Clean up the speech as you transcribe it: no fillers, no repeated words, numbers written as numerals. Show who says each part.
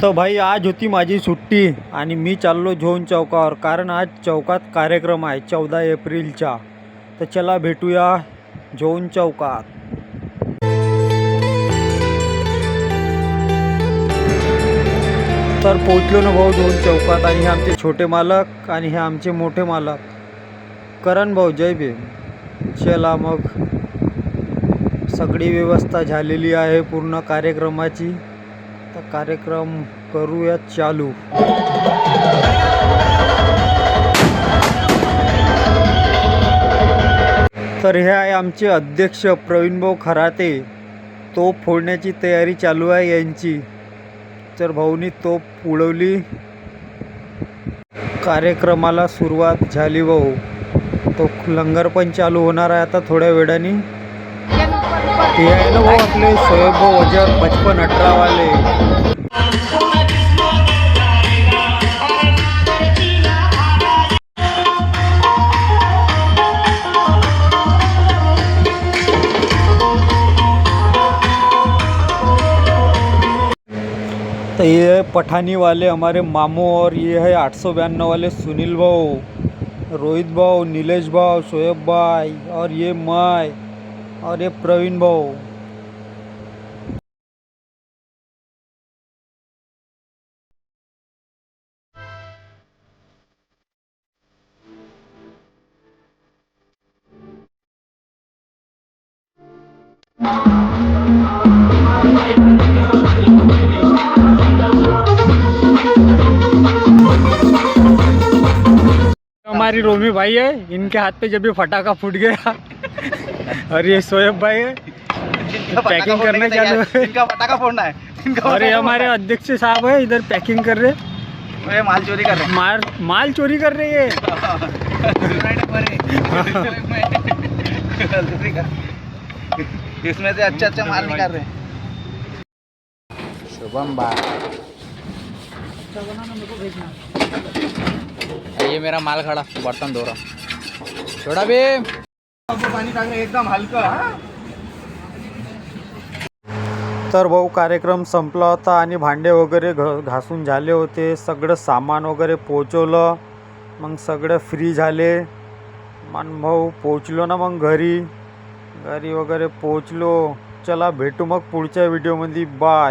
Speaker 1: तर भाई आज होती माझी सुट्टी आणि मी चाललो झोन चौकावर, कारण आज चौकात कार्यक्रम आहे 14 एप्रिलचा. तर चला भेटूया झोन चौकात. तर पोचलो ना भाऊ झोन चौकात, आणि हे आमचे छोटे मालक आणि हे आमचे मोठे मालक करण भाऊ. जय भीम. चला मग, सगळी व्यवस्था झालेली आहे पूर्ण कार्यक्रमाची. तर कार्यक्रम करूया चालू. तर हे आहे आमचे अध्यक्ष प्रवीण भाऊ खराते. तोप फोडण्याची तयारी चालू आहे यांची. तर भाऊनी तोप उडवली, कार्यक्रमाला सुरुवात झाली भाऊ. तो लंगर पण चालू होणार आहे आता थोड्या वेळाने. ते आहे ना भाऊ आपले शोएब भाऊ वजर 55-18 वाले. तो ये पठानी वाले हमारे मामू, और ये है 892 वाले सुनील भाऊ, रोहित भाऊ, नीलेश भाऊ, शोएब भाई, और ये मैं, और ये प्रवीण भाऊ. हमारी रोमी भाई है, इनके हाथ पे जब भी फटाका फूट गया. और ये शोएब भाई है, पैकिंग करने चालू है.
Speaker 2: इनका पटाखा फोड़ना है.
Speaker 1: और ये हमारे अध्यक्ष साहब है, इधर पैकिंग कर रहे.
Speaker 2: ये माल चोरी कर रहे हैं.
Speaker 1: माल चोरी कर रहे हैं.
Speaker 2: इसमें से अच्छा माल निकाल रहे हैं. शुभम भाई, ये मेरा माल खड़ा, बर्तन धो रहा. छोड़ा भी पानी टाक रहे एकदम हलका.
Speaker 1: तर भाऊ कार्यक्रम संपला होता आणि भांडे वगैरे घासून झाले होते. सगळं सामान वगैरे पोचवलं, मग सगळं फ्री झाले. मन भाऊ पोचलो ना मग घरी वगैरे पोचलो. चला भेटू मग पुढच्या व्हिडिओमध्ये. बाय.